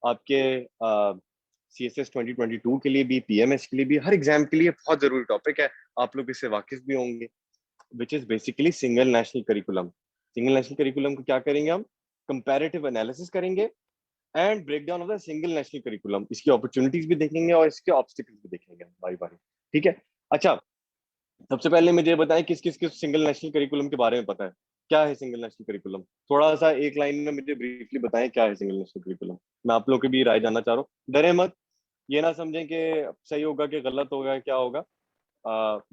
आपके CSS 2022 के लिए भी, PMS के लिए भी, हर एग्जाम के लिए बहुत जरूरी टॉपिक है। आप लोग इससे वाकिफ भी होंगे, which is basically single national curriculum. Single national curriculum को क्या करेंगे हम? कंपैरेटिव एनालिसिस करेंगे and break down of the single national curriculum. इसकी अपॉर्चुनिटीज भी देखेंगे और इसके ऑब्स्टिकल्स भी देखेंगे बारी बारी। ठीक है, अच्छा सबसे पहले मुझे बताएं किस किस किस सिंगल नेशनल करिकुलम के बारे में पता है? क्या है सिंगल नेशनल करिकुलम? थोड़ा सा एक लाइन में मुझे ब्रीफली बताएं क्या है सिंगल नेशनल करिकुलम। मैं आप लोग की भी राय जानना चाह रहा हूँ, डरे मत, ये ना समझें कि सही होगा कि गलत होगा, क्या होगा।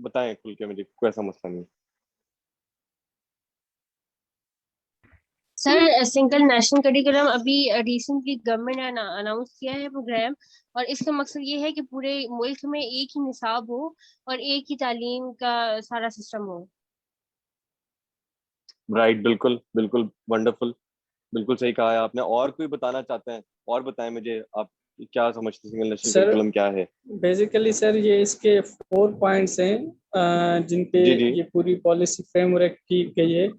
बताएं खुल के, मुझे कोई ऐसा मसला नहीं। सर सिंगल नेशनल करिकुलम अभी रिसेंटली गवर्नमेंट ने अनाउंस किया है प्रोग्राम, और इसका मकसद ये है कि पूरे मुल्क में एक ही निसाब हो और एक ही तालीम का सारा सिस्टम हो। राइट, बिल्कुल बिल्कुल वंडरफुल, बिल्कुल सही कहा है आपने। और कोई बताना चाहते हैं? और बताएं मुझे, आप क्या समझते हैं सिंगल नेशनल सर करिकुलम क्या है? बेसिकली सर ये इसके 4 पॉइंट्स हैं जिन पे जी जी। ये पूरी पॉलिसी फ्रेमवर्क की गई है।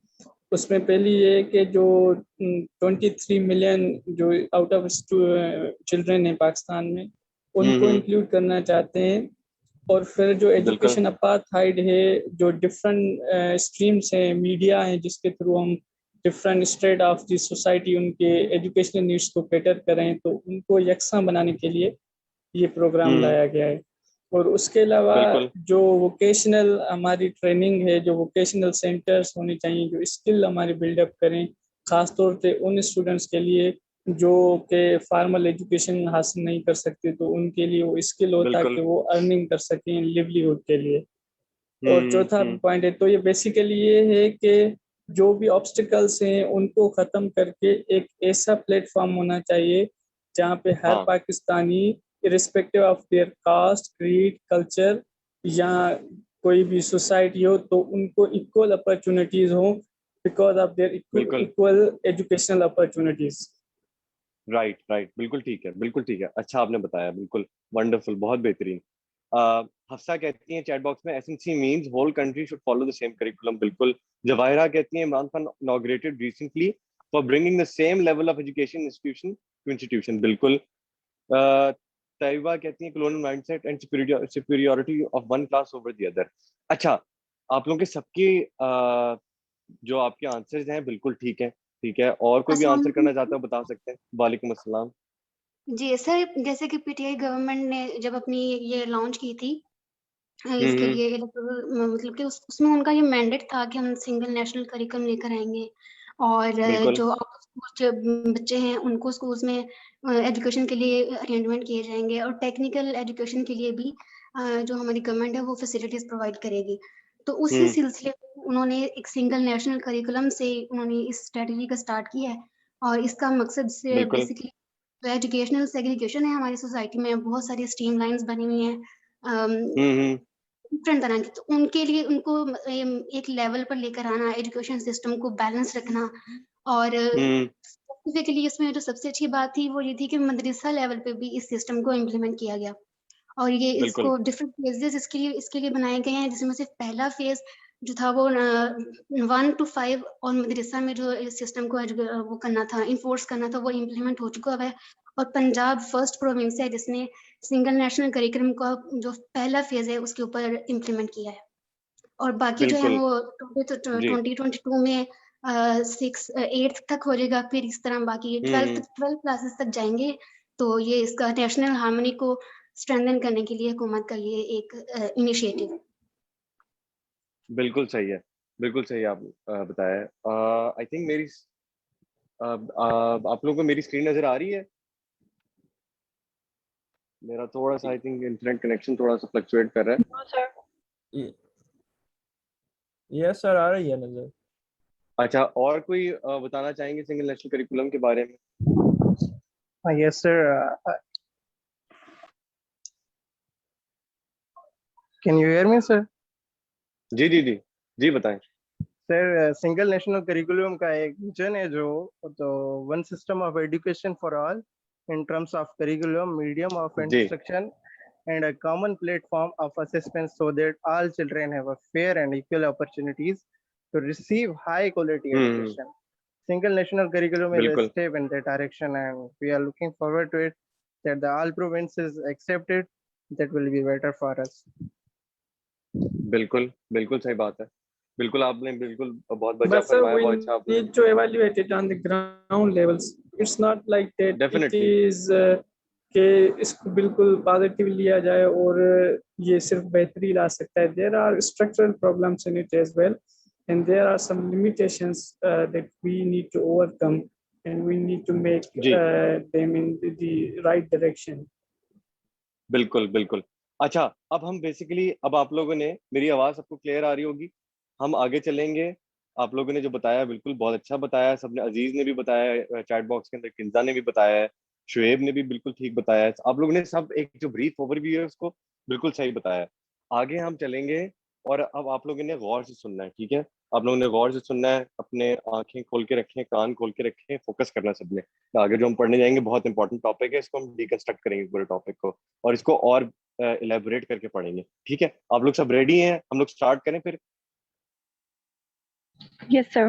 उसमें पहली ये है कि जो 23 मिलियन जो आउट ऑफ चिल्ड्रन है पाकिस्तान में, उनको हम्म, इंक्लूड करना चाहते हैं। और फिर जो बिल्कुल एजुकेशन अपार्थाइड है, जो डिफरेंट स्ट्रीम्स हैं, मीडिया हैं जिसके थ्रू हम different state of the society उनके एजुकेशनल नीड्स को कैटर करें, तो उनको यकसा बनाने के लिए ये प्रोग्राम हम्म, लाया गया है। और उसके अलावा बिल्कुल जो वोकेशनल हमारी ट्रेनिंग है, जो वोकेशनल सेंटर्स होने चाहिए जो स्किल हमारी बिल्डअप करें, खासतौर पे उन स्टूडेंट्स के लिए जो के फार्मल एजुकेशन हासिल नहीं कर सकते, तो उनके लिए वो स्किल हो ताकि बिल्कुल। वो अर्निंग कर सकें लिवलीहुड के लिए। और चौथा पॉइंट है तो ये बेसिकली ये है कि जो भी ऑब्स्टिकल्स हैं उनको ख़त्म करके एक ऐसा प्लेटफॉर्म होना चाहिए जहाँ पे हर हाँ, Pakistani irrespective of their caste, creed, culture या कोई भी सोसाइटी हो, तो उनको इक्वल अपॉर्चुनिटीज हो बिकॉज ऑफ देयर बिल्कुल equal educational opportunities. Right right, बिल्कुल ठीक है, बिल्कुल ठीक है, अच्छा आपने बताया, बिल्कुल वंडरफुल, बहुत बेहतरीन। हफ्सा कहती है चैट बॉक्स में SNC means whole country should follow the same curriculum, बिल्कुल। जवाहिरा कहती है Imran Khan inaugurated recently for bringing the same level of education institution to institution, बिल्कुल। तैयबा कहती है colonial mindset and superiority of one class over the other. अच्छा, आप लोगों के सबके जो आपके आंसर्स हैं बिल्कुल ठीक है, ठीक है। और कोई भी अस्सलाम आंसर करना चाहता वालेकुम। है बता सकते हैं। वालेकुम अस्सलाम। जी सर, जैसे कि पीटीआई गवर्नमेंट ने जब अपनी ये लॉन्च की थी इसके हम्म, लिए मतलब कि उसमें उनका ये मैंडेट था कि हम सिंगल नेशनल करिकुलम लेकर आएंगे, और बिल्कुल जो स्कूल बच्चे हैं उनको स्कूल्स में एजुकेशन के लिए अरेंजमेंट किए जाएंगे, और टेक्निकल एजुकेशन के लिए भी जो हमारी गवर्नमेंट है वो फैसिलिटीज प्रोवाइड करेगी। तो उसी हम्म, सिलसिले में उन्होंने एक सिंगल नेशनल करिकुलम से उन्होंने इस स्ट्रेटजी का स्टार्ट किया है। और इसका मकसद से बिल्कुल। बेसिकली जो एजुकेशनल सेग्रीगेशन है हमारी सोसाइटी में, बहुत सारी स्ट्रीम लाइन्स बनी हुई हैं हम्म, डिफरेंट तरह की, तो उनके लिए उनको एक लेवल पर लेकर आना, एजुकेशन सिस्टम को बैलेंस रखना। और हम्म, स्पेसिफिकली इसमें जो सबसे अच्छी बात थी वो ये थी कि मदरसा लेवल पे भी इस सिस्टम को इम्प्लीमेंट किया गया, और ये बिल्कुल इसको डिफरेंट फेजेस इसके लिए बनाए गए हैं, जिसमें से पहला फेज जो था वो 1 to 5 और मदरसा में जो इस सिस्टम को वो करना था, इन्फोर्स करना था, वो इम्प्लीमेंट हो चुका है। और पंजाब फर्स्ट प्रोविंस है जिसने सिंगल नेशनल करिकुलम का जो पहला फेज है उसके ऊपर इम्प्लीमेंट किया है। और बाकी जो है बिल्कुल। वो जी। 2022 में 6 8 तक हो जाएगा, फिर इस तरह बाकी हम्म, 12 क्लासेस तक जाएंगे। तो ये इसका नेशनल हार्मनी को स्ट्रेंथन करने के लिए हुकूमत का ये एक इनिशिएटिव है। बिल्कुल सही है, बिल्कुल सही आप बताया है। आई थिंक मेरी आप लोगों को मेरी स्क्रीन नजर आ रही है? मेरा थोड़ा सा आई थिंक इंटरनेट कनेक्शन थोड़ा सा फ्लक्चुएट कर रहा है। हाँ सर, यस सर, आ रही है नजर। अच्छा, और कोई बताना चाहेंगे सिंगल नेशनल करिकुलम के बारे में? Yes, sir. Can you hear me, sir? जी जी जी, जी बताएं। सर सिंगल नेशनल करिकुलम का एक विजन है जो तो one system of education for all in terms of curriculum, medium of जी instruction, and a common platform of assessment so that all children have a fair and equal opportunities to receive high quality hmm, education. single national curriculum is a बिल्कुल step in that direction, and we are looking forward to it. That the all provinces accept it, that will be better for us. बिल्कुल बिल्कुल सही बात है, बिल्कुल आपने बिल्कुल बहुत But बचा sir, फरमाया, we बहुत अच्छा आपने need to evaluate it on the ground levels. It's not like that. It definitely is कि इसको बिल्कुल पॉजिटिव लिया जाए और ये सिर्फ बेहतरी ला सकता है. There are structural problems in it as well, and there are some limitations that we need to overcome, and we need to make ji them in the right direction. बिल्कुल बिल्कुल। अच्छा, अब हम बेसिकली, अब आप लोगों ने, मेरी आवाज सबको क्लियर आ रही होगी, हम आगे चलेंगे। आप लोगों ने जो बताया बिल्कुल बहुत अच्छा बताया, सबने, अजीज ने भी बताया चैट बॉक्स के अंदर, किंजा ने भी बताया है, शुएब ने भी बिल्कुल ठीक बताया है, आप लोगों ने सब एक जो ब्रीफ ओवरव्यू है उसको बिल्कुल सही बताया है। आगे हम चलेंगे और अब आप लोगों ने गौर से सुनना है, ठीक है? आप लोगों ने गौर से सुनना है, अपने आंखें खोल के रखें, कान खोल के रखें, फोकस करना सबने। आगे जो हम पढ़ने जाएंगे बहुत इंपॉर्टेंट टॉपिक है, इसको हम डिकंस्ट्रक्ट करेंगे पूरे टॉपिक को और इसको और इलेबोरेट करके पढ़ेंगे, ठीक है? आप लोग सब रेडी हैं? हम लोग स्टार्ट करें फिर? Yes, sir.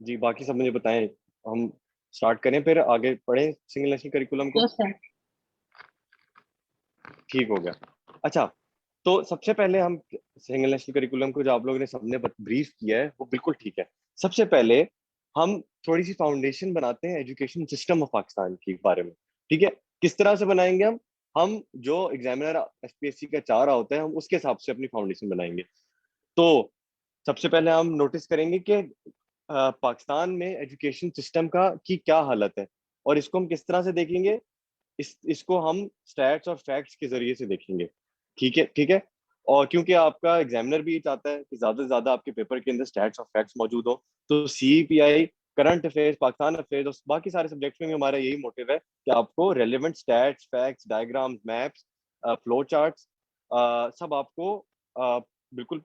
जी, बाकी सब मुझे बताएं, हम स्टार्ट करें फिर आगे पढ़ें सिंगल नेशनल करिकुलम को? Yes sir. ठीक हो गया। अच्छा, तो सबसे पहले हम सिंगल नेशनल करिकुलम को जो आप लोगों ने सबने ब्रीफ किया है वो बिल्कुल ठीक है। सबसे पहले हम थोड़ी सी फाउंडेशन बनाते हैं एजुकेशन सिस्टम ऑफ पाकिस्तान के बारे में, ठीक है? किस तरह से बनाएंगे हम जो एग्जामिनर एसपीएससी का चाह रहा होता है, हम उसके हिसाब से अपनी फाउंडेशन बनाएंगे। तो सबसे पहले हम नोटिस करेंगे कि पाकिस्तान में एजुकेशन सिस्टम का की क्या हालत है और इसको हम किस तरह से देखेंगे, इसको हम स्टैट्स और फैक्ट्स के जरिए से देखेंगे, ठीक है? ठीक है। और क्योंकि आपका एग्जामिनर भी चाहता है कि ज्यादा से ज्यादा आपके पेपर के अंदर स्टैट्स और फैक्ट्स मौजूद हो, तो CPI, current affairs, Pakistan affairs और बाकी सारे सब्जेक्ट्स में भी हमारा यही मोटिव है कि आपको relevant stats, facts, diagrams, maps, flow charts सब आपको बिल्कुल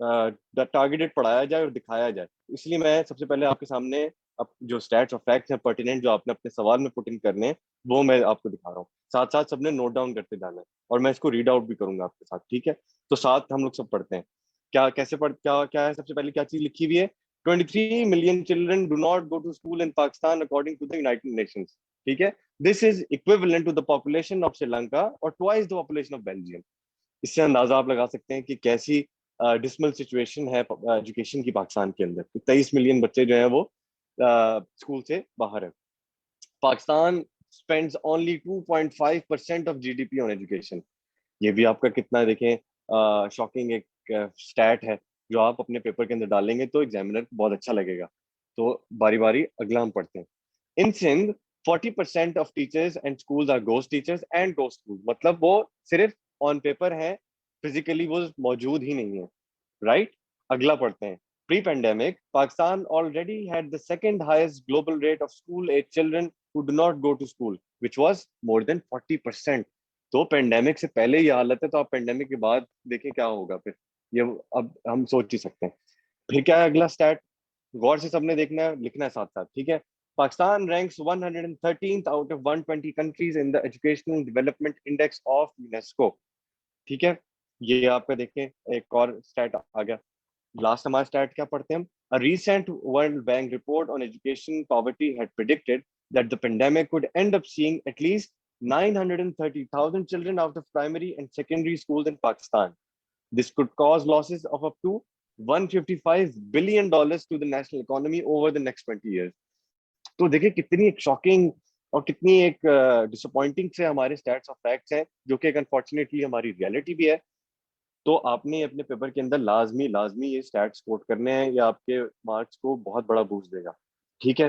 टारगेटेड पढ़ाया जाए और दिखाया जाए। इसलिए मैं सबसे पहले आपके सामने अब जो स्टैट्स और फैक्ट्स हैं पर्टिनेंट, जो आपने अपने सवाल में पुट इन करने हैं, वो मैं आपको दिखा रहा हूँ। साथ साथ सबने नोट डाउन करते जाना है और मैं इसको रीड आउट भी करूंगा आपके साथ, ठीक है? तो साथ हम लोग सब पढ़ते हैं। क्या कैसे पढ़ क्या क्या है? सबसे पहले क्या चीज लिखी हुई है? 23 million children do not go to school in Pakistan according to the United Nations, ठीक है? This is equivalent to the population of Sri Lanka or twice the population of Belgium. इससे अंदाजा आप लगा सकते हैं कि कैसी डिसमल सिचुएशन है एजुकेशन की पाकिस्तान के अंदर। 23 मिलियन बच्चे जो हैं वो स्कूल से बाहर है। Pakistan spends only 2.5% of GDP on education. ये भी आपका कितना देखें शॉकिंग एक स्टैट है जो आप अपने पेपर के अंदर डालेंगे तो एग्जामिनर को बहुत अच्छा लगेगा। तो बारी बारी अगला हम पढ़ते हैं। In Sindh 40% of teachers and schools are ghost teachers and ghost school, मतलब वो सिर्फ ऑन पेपर है, फिजिकली वो मौजूद ही नहीं है, राइट? अगला पढ़ते हैं। Pre-pandemic, Pakistan already had the second highest global rate of school-age children who do not go to school, which was more than 40%. तो पेंडेमिक से पहले ये हालत है, तो आप पेंडेमिक के बाद देखें क्या होगा फिर, ये अब हम सोच ही सकते हैं। फिर क्या है अगला स्टैट? गौर से सबने देखना है, लिखना है साथ साथ, ठीक है? Pakistan ranks 113th out of 120 countries in the Educational Development Index of UNESCO, ठीक है? ये आपका देखें एक और स्टैट आ गया। लास्ट हमारा स्टैट क्या पढ़ते हैं हम? A recent World Bank report on education poverty had predicted that the pandemic would end up seeing at least 930,000 children out of primary and secondary schools in Pakistan. This could cause losses of up to $155 billion to the national economy over the next 20 years. तो देखिए कितनी एक shocking और कितनी एक disappointing से हमारे stats और फैक्ट्स हैं, जो कि अनफॉर्चुनेटली हमारी रियलिटी भी है। तो आपने अपने पेपर के अंदर लाजमी ये स्टैट्स कोट करने हैं, या आपके मार्क्स को बहुत बड़ा बूस्ट देगा, ठीक है?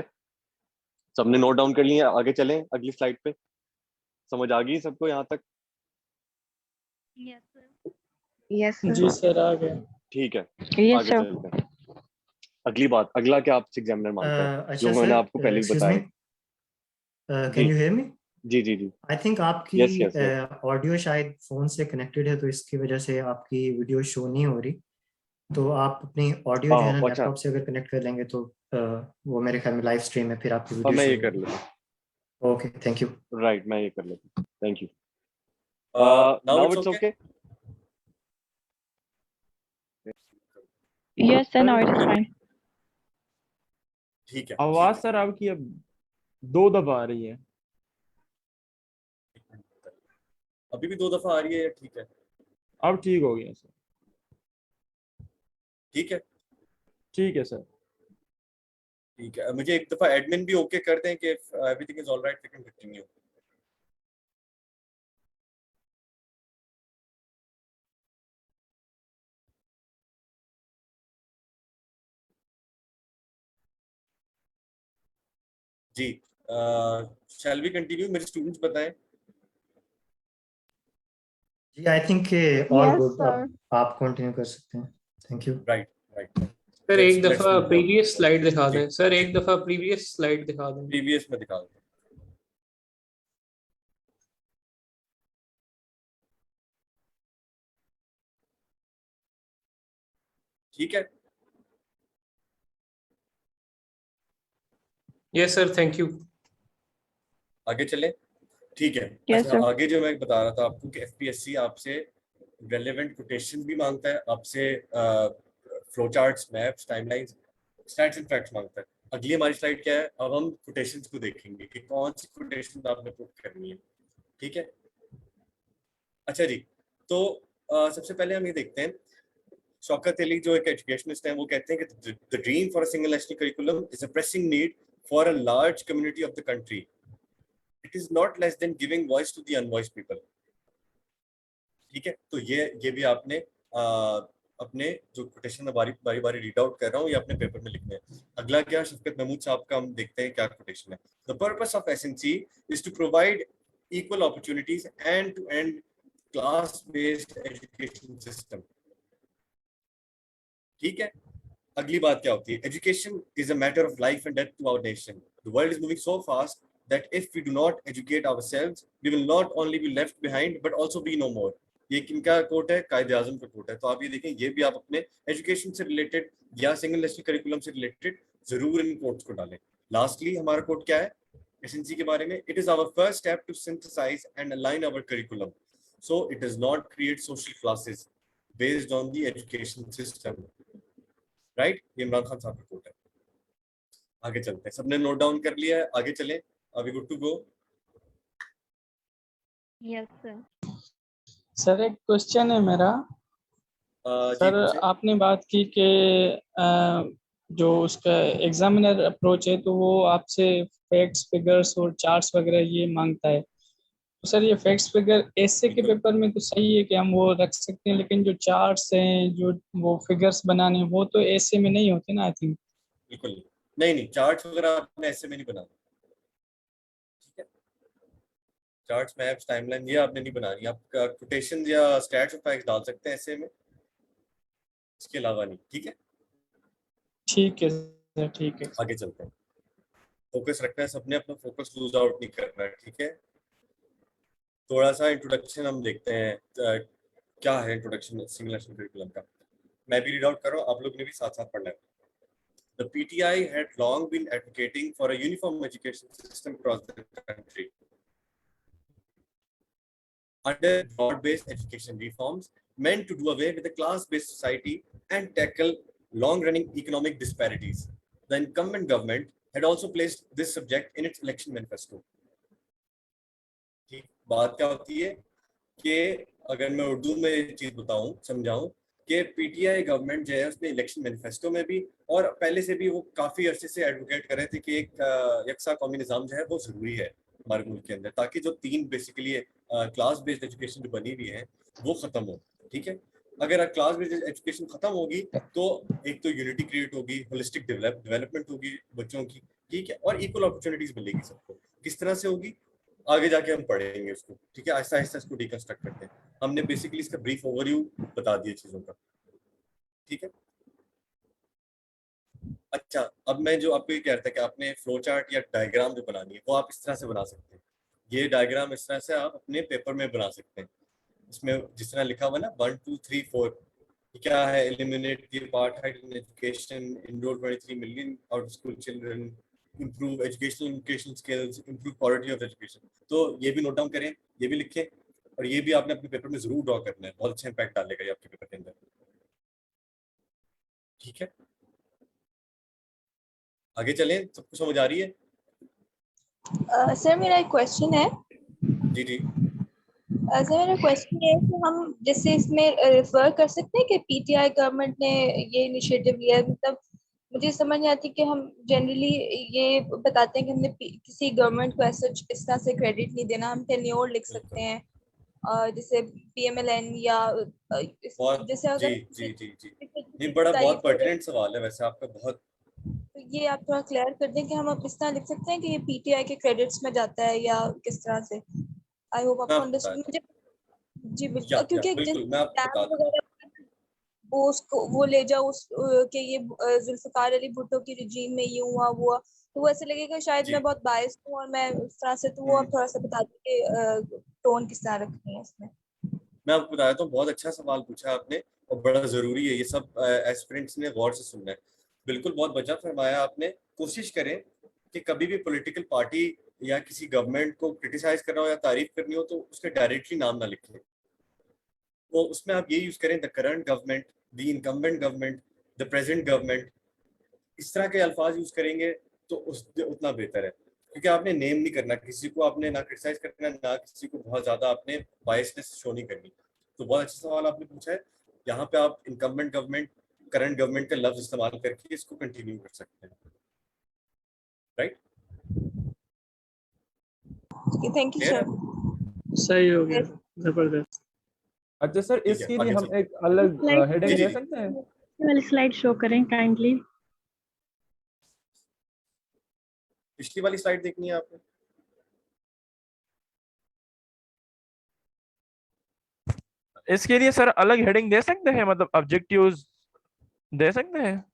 सबने नोट डाउन कर लिया? आगे चलें अगली स्लाइड पे। समझ आ गई सबको यहाँ तक? Yes, sir. जी सर, आ गए। ठीक है, Yes, आगे sir. चलते हैं। अगली बात, अगला क्या आपसे एग्जामिनर मांगता है, अच्छा जो मैंने सर, आपको पहले ही excuse बताया। me, can you hear me? जी जी जी, आई थिंक आपकी यस यस यस। ऑडियो शायद फोन से कनेक्टेड है, तो इसकी वजह से आपकी वीडियो शो नहीं हो रही। तो आप अपनी ऑडियो जो है ना अच्छा, लैपटॉप से अगर कनेक्ट कर लेंगे तो वो मेरे ख्याल में लाइव स्ट्रीम है, फिर आपकी वीडियो मैं शो ये कर होगी। लेता हूँ। Okay, thank you. राइट, मैं ये कर लेता हूँ, thank you. Now now it's it's okay. Okay? Yes, sir. Now it is fine. ठीक है आवाज ठीक सर आपकी अब 2 दफा आ रही है। है। अभी भी 2 दफा आ रही है, ठीक है अब ठीक हो गया सर। ठीक है ठीक है सर। ठीक है। मुझे एक दफा एडमिन भी ओके कर दें कि everything is alright, we can continue. जी शैल वी कंटिन्यू? मेरे स्टूडेंट्स बताएं। जी I think all Yes, good, sir. आप कंटिन्यू कर सकते हैं। Thank you. Right right. Sir एक Let's दफा move on. प्रीवियस स्लाइड दिखा जी। दें, सर एक दफा प्रीवियस स्लाइड दिखा दें। प्रीवियस में दिखा दो। ठीक है यस सर, थैंक यू। आगे चले। ठीक है। Yes, अच्छा sir. आगे जो मैं बता रहा था आपको कि एफपीएससी आपसे रेलेवेंट कोटेशन भी मांगता है, आपसे flow charts, maps, timelines, stats and facts मांगता है। अगली हमारी स्लाइड क्या है? अब हम कोटेशंस को देखेंगे कि कौन सी कोटेशन आपने पुट करनी है। ठीक है। अच्छा जी, तो सबसे पहले हम ये देखते हैं, शौकत अली जो एक एजुकेशनिस्ट हैं वो कहते हैं कि the dream for a single national curriculum is a pressing need for a large community of the country. It is not less than giving voice to the unvoiced people. ठीक है, तो ये भी आपने अपने जो कोटेशन में बारी बारी रीड आउट कर रहा हूँ, ये अपने पेपर में लिखने हैं। अगला क्या, शफकत महमूद साहब का हम देखते हैं क्या कोटेशन है। The purpose of SNC is to provide equal opportunities and to end class based education system. ठीक है। अगली बात क्या होती है? Education is a matter of life and death to our nation. The world is moving so fast that if we do not educate ourselves, we will not only be left behind but also be no more. ये किनका coat है? कायदे आजम का coat है। तो आप ये देखें, ये भी आप अपने एजुकेशन से रिलेटेड या सिंगल नेशनल करिकुलम से रिलेटेड जरूर इन कोट्स को डालें। लास्टली हमारा कोट क्या है एसएनसी के बारे में? It is our first step to synthesize and align our curriculum so it does not create social classes based on the education system. Right, ये इमरान खान साहब का कोट है। आगे चलते हैं, सबने नोट डाउन कर लिया है? आगे चलें। Are we good to go? Yes, sir. Sir एक क्वेश्चन है मेरा। सर आपने बात की कि जो उसका एग्जामिनर अप्रोच है तो वो आपसे फैक्ट्स, फिगर्स और चार्ट्स वगैरह ये मांगता है। तो सर ये फैक्ट्स फिगर ऐसे के पेपर में तो सही है कि हम वो रख सकते हैं, लेकिन जो चार्ट्स हैं, जो वो फिगर्स बनाने वो तो ऐसे में नहीं होते ना, आई थिंक। बिल्कुल नहीं, चार्ट्स वगैरह आपने ऐसे में नहीं बनाना। ठीक है, चार्ट्स, मैप्स, टाइमलाइन ये आपने नहीं बनानी। आप कोटेशन या स्टैट्स और फैक्ट्स डाल सकते हैं ऐसे में, इसके अलावा नहीं। ठीक है, ठीक है सर, ठीक है। आगे चलते हैं। फोकस रखना है सबने, अपना फोकस लूज आउट नहीं करना है। ठीक है, थोड़ा सा इंट्रोडक्शन हम देखते हैं। क्या है इंट्रोडक्शन सिंगल नेशनल करिकुलम का? मैं भी रीड आउट कर रहा हूँ, आप लोग ने भी साथ साथ पढ़ना है। The PTI had long been advocating for a uniform education system across the country. Under broad-based education reforms meant to do away with the class-based society and tackle long-running economic disparities, the incumbent government had also placed this subject in its election manifesto. ठीक, बात क्या होती है कि अगर मैं उर्दू में ये चीज बताऊं, समझाऊं कि पीटीआई गवर्नमेंट जो है उसने इलेक्शन मैनिफेस्टो में भी और पहले से भी वो काफी अरसे से एडवोकेट कर रहे थे कि एक यकसा कौमी निज़ाम जो है वो जरूरी है हमारे मुल्क के अंदर, ताकि जो तीन बेसिकली क्लास बेस्ड एजुकेशन जो बनी हुई है वो खत्म हो। ठीक है, अगर क्लास बेस्ड एजुकेशन खत्म होगी तो एक तो यूनिटी क्रिएट होगी, होलिस्टिक डेवलपमेंट होगी बच्चों की। ठीक है, और इक्वल अपॉर्चुनिटीज मिलेगी सबको। किस तरह से होगी आगे जाके हम पढ़ेंगे उसको। ठीक है, आहिस्ता आहिस्ता इसको डिकंस्ट्रक्ट करते हैं। हमने बेसिकली इसका ब्रीफ ओवरव्यू बता दिया चीजों का। ठीक है, अच्छा अब मैं जो आपको ये कह रहा था कि आपने फ्लो चार्ट या डायग्राम जो बनानी है वो आप इस तरह से बना सकते हैं। ये डायग्राम इस तरह से आप अपने पेपर में बना सकते हैं। इसमें जिस तरह लिखा हुआ ना 1 2 3 4, क्या है? Eliminate the apartheid in education, enroll 23 million out of school children, improve education skills, improve quality of education। तो ये भी नोट डाउन करें, ये भी लिखें, और ये भी आपने अपने पेपर में जरूर ड्रॉ करना है। बहुत अच्छा इंपैक्ट डालेगा ये आपके पेपर के अंदर। ठीक है, आगे चलें, सबको समझ आ रही है? सर मेरा एक क्वेश्चन है। जी जी। सर मेरा क्वेश्चन ये है कि हम जैसे इसमें रेफर कर सकते हैं कि पीटीआई गवर्नमेंट ने ये इनिशिएटिव लिया है, मतलब मुझे समझ नहीं आती कि हम जनरली ये बताते हैं कि हमने किसी गवर्नमेंट को ऐसा इस तरह से क्रेडिट नहीं देना, हम टेन्योर लिख सकते हैं जैसे पीएमएलएन या जैसे जी अगर जी जी जी नहीं, बड़ा बहुत पर्टिनेंट सवाल है वैसे आपका, बहुत। तो ये आप थोड़ा क्लियर कर दें कि हम अब इस तरह लिख सकते हैं कि ये पीटीआई के क्रेडिट्स में जाता है या किस तरह से। आई होप आपको अंडरस्टैंड मुझे। जी बिल्कुल, क्योंकि बिल्कुल मैं आपको बता दूं। वो उसको वो ले जाओ उस कि ये जुल्फिकार अली भुट्टो की रिजीम में ये हुआ तो वो ऐसे लगेगा शायद मैं बहुत बायस हूँ और मैं उस तरह से, तो वो आप थोड़ा सा बता दें कि टोन किस तरह रखनी है इसमें। मैं आपको बताया तो बहुत अच्छा सवाल पूछा आपने और बड़ा जरूरी है, ये सब एस्पिरेंट्स ने गौर से सुनना है। बिल्कुल बहुत बचा फरमाया आपने। कोशिश करें कि कभी भी पॉलिटिकल पार्टी या किसी गवर्नमेंट को क्रिटिसाइज करना हो या तारीफ करनी हो तो उसके डायरेक्टली नाम ना लिखें, तो उसमें आप ये यूज करें the current government, the incumbent government, the present government, इस तरह के अल्फाज यूज करेंगे तो उतना बेहतर है, क्योंकि आपने नेम नहीं करना किसी को, आपने ना क्रिटिसाइज करना, ना किसी को बहुत ज्यादा आपने बायसनेस शो नहीं करनी। तो बहुत अच्छा सवाल आपने पूछा है। यहाँ पे आप इनकम्बेंट गवर्नमेंट, करंट गवर्नमेंट का लफ्ज इस्तेमाल करके इसको कंटिन्यू कर सकते हैं। Right, thank you sir. सही हो गया, जबरदस्त। अच्छा सर, इसके लिए हम एक अलग हेडिंग दे सकते हैं? वाली स्लाइड शो करें काइंडली। पिछली वाली स्लाइड देखनी है आपने? इसके लिए सर अलग हेडिंग दे सकते हैं, मतलब ऑब्जेक्टिव्स दे सकते हैं?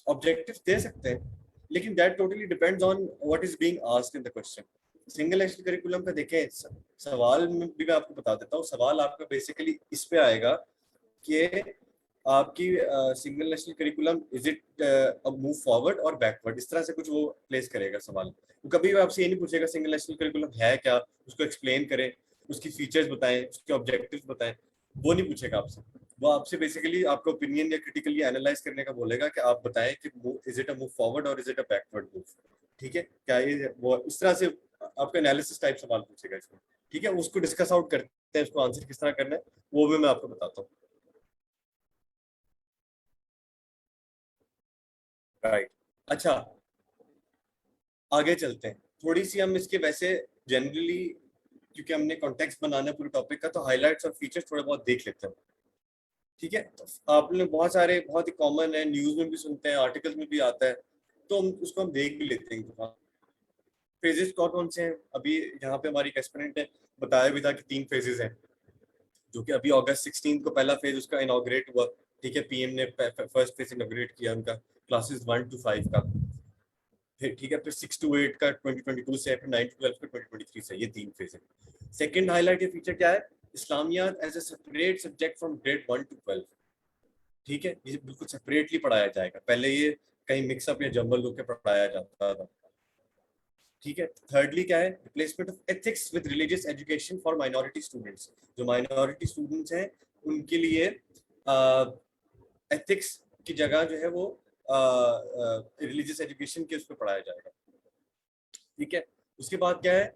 ऑब्जेक्टिव दे सकते हैं, लेकिन that totally depends on what is being asked in the question. Single national curriculum का देखें, सवाल में भी मैं आपको बता देता हूँ। सवाल आपका बेसिकली इस पे आएगा कि आपकी single national curriculum is it a move forward और बैकवर्ड, इस तरह से कुछ वो प्लेस करेगा सवाल। तो कभी भी आपसे ये नहीं पूछेगा सिंगल नेशनल करिकुलम है क्या, उसको एक्सप्लेन करें, उसकी फीचर्स बताएं, उसके ऑब्जेक्टिव्स बताएं, वो नहीं पूछेगा आपसे। वो आपसे बेसिकली आपका ओपिनियन या क्रिटिकली एनालाइज करने का बोलेगा कि आप बताएं कि is it a move forward और is it a backward move. ठीक है, क्या ये वो इस तरह से आपका एनालिसिस टाइप सवाल पूछेगा इसमें। ठीक है, उसको डिस्कस आउट करते हैं, उसको आंसर किस तरह करना है वो भी मैं आपको बताता हूँ। राइट, अच्छा आगे चलते हैं। थोड़ी सी हम इसके वैसे जनरली, क्योंकि हमने कॉन्टेक्स्ट बनाना है पूरे टॉपिक का, तो हाइलाइट्स और फीचर्स थोड़े बहुत देख लेते हैं। ठीक है, तो आपने बहुत सारे, बहुत ही कॉमन है, न्यूज में भी सुनते हैं, आर्टिकल्स में भी आता है, तो उसको हम देख भी लेते हैं। फेजेस कौन से हैं? अभी यहाँ पे हमारी एस्पिरेंट ने बताया भी था कि 3 फेजेस हैं, जो कि अभी अगस्त 16 को पहला फेज उसका इनॉग्रेट हुआ। ठीक है, पीएम ने फर्स्ट फेज इनॉग्रेट किया उनका क्लासेस 1 to 5 का। फिर ठीक है, फिर 6 to 8 का 2022 से, फिर 9 to 12 का 2023 से। ये 3 फेज है। सेकंड हाईलाइट या फीचर क्या है? इस्लामियात as a separate subject from grade 1 to 12। ठीक है, ये बिल्कुल सेपरेटली पढ़ाया जाएगा। पहले ये कहीं मिक्सअप या जंबल होकर पढ़ाया जाता था। ठीक है, थर्डली क्या है? Replacement of ethics with religious education for minority students. जो माइनॉरिटी स्टूडेंट्स हैं उनके लिए एथिक्स की जगह जो है वो रिलीजियस एजुकेशन के उस पर पढ़ाया जाएगा। ठीक है, उसके बाद क्या है?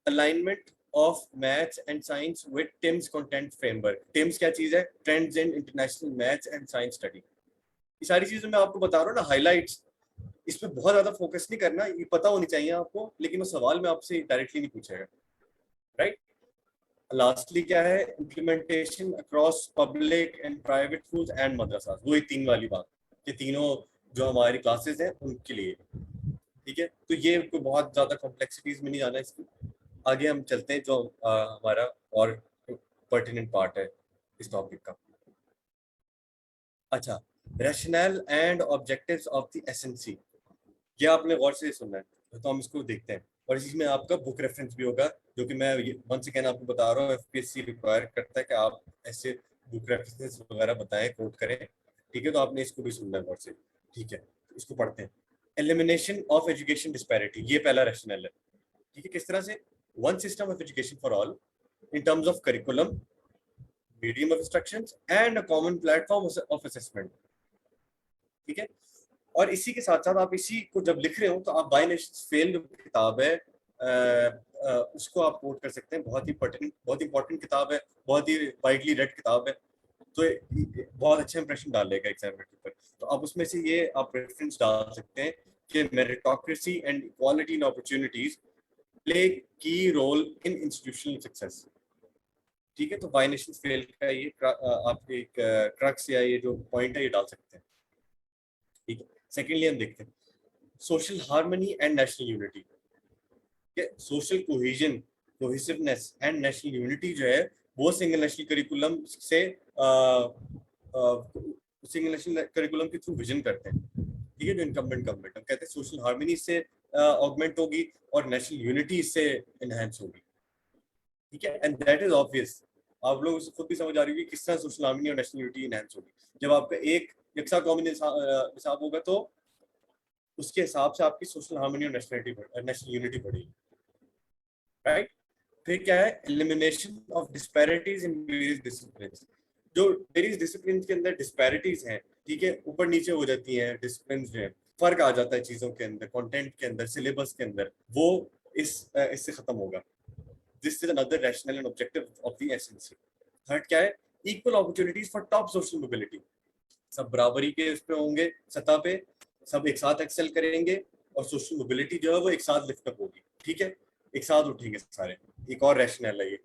Alignment of maths and science with teams content framework. Teams क्या चीज है? Trends in international maths and science study. ये सारी चीजें मैं आपको बता रहा हूँ ना, हाइलाइट्स। इस पे बहुत ज्यादा फोकस नहीं करना, ये पता होनी चाहिए आपको, लेकिन वो सवाल में आपसे डायरेक्टली नहीं पूछेगा। राइट, लास्टली क्या है? Implementation across public and private schools and मदरसा। वही 3 वाली बात, ये तीनों जो हमारी क्लासेस हैं उनके लिए। ठीक है, तो ये कोई बहुत ज्यादा कॉम्प्लेक्सिटीज में नहीं जाना इसकी। आगे हम चलते हैं, जो हमारा और पर्टिनेंट पार्ट है इस टॉपिक का। अच्छा, rational and objectives of the SNC, ये आपने गौर से सुनना है, तो हम इसको देखते हैं। और इसमें आपका बुक रेफरेंस भी होगा, जो कि मैं वंस अगेन आपको बता रहा हूँ, एफपीएससी रिक्वायर करता है कि आप ऐसे बुक रेफरेंसेस वगैरह बताएं, कोट करें। ठीक है, तो आपने इसको भी सुनना है गौर से। ठीक है, इसको पढ़ते हैं। एलिमिनेशन ऑफ एजुकेशन डिस्पैरिटी, ये पहला रैशनल है। ठीक है, किस तरह से? One system of education for all in terms of curriculum, medium of instruction and a common platform of assessment. ठीक है, और इसी के साथ साथ आप इसी को जब लिख रहे हो तो आप बाय नेशंस फेल किताब है उसको आप कोट कर सकते हैं। बहुत इंपॉर्टेंट किताब है, बहुत ही वाइडली रेड किताब है, तो बहुत अच्छा इंप्रेशन डालेगा एग्जाम के ऊपर। तो आप उसमें से ये आप रेफरेंस डाल सकते हैं कि meritocracy and equality in opportunities play की रोल इन इंस्टीट्यूशनल सक्सेस। ठीक है, तो बाय नेशंस फेल का ये आप एक क्रक्स या ये जो पॉइंट है ये डाल सकते हैं। ठीक है, सेकेंडली हम देखते हैं social harmony and national unity. Social cohesion, cohesiveness and national unity जो है वो सिंगल नेशनल करिकुलम से सिंगल नेशनल करिकुलम के थ्रू विजन करते हैं। ठीक है, जो इनकम्बेंट गवर्नमेंट हम कहते हैं सोशल हार्मनी से ऑगमेंट होगी और नेशनल यूनिटी से एनहांस होगी। ठीक है, एंड दैट इज ऑब्वियस, आप लोग खुद भी समझ आ रही होगी किस तरह सोशल हार्मनी और नेशनल यूनिटी एनहांस होगी। जब आपका एक यकसा कौमी निसाब होगा तो उसके हिसाब से आपकी सोशल हार्मनी और नेशनल यूनिटी बढ़ेगी। राइट, फिर क्या है, elimination of disparities in various disciplines. जो वेरियस डिसिप्लिन्स के अंदर डिस्पैरिटीज हैं, ठीक है, ऊपर नीचे हो जाती हैं डिसिप्लिन्स जो है, फर्क आ जाता है चीजों के अंदर, कंटेंट के अंदर, सिलेबस के अंदर, वो इससे खत्म होगा। This is another rational and objective of the SNC. Third क्या है, equal opportunities for top social mobility. सब बराबरी के उस पे होंगे, सतह पे सब एक साथ एक्सेल करेंगे और सोशल मोबिलिटी जो है वो एक साथ लिफ्ट अप होगी। ठीक है, एक साथ उठेंगे सारे। एक और रैशनल है ये,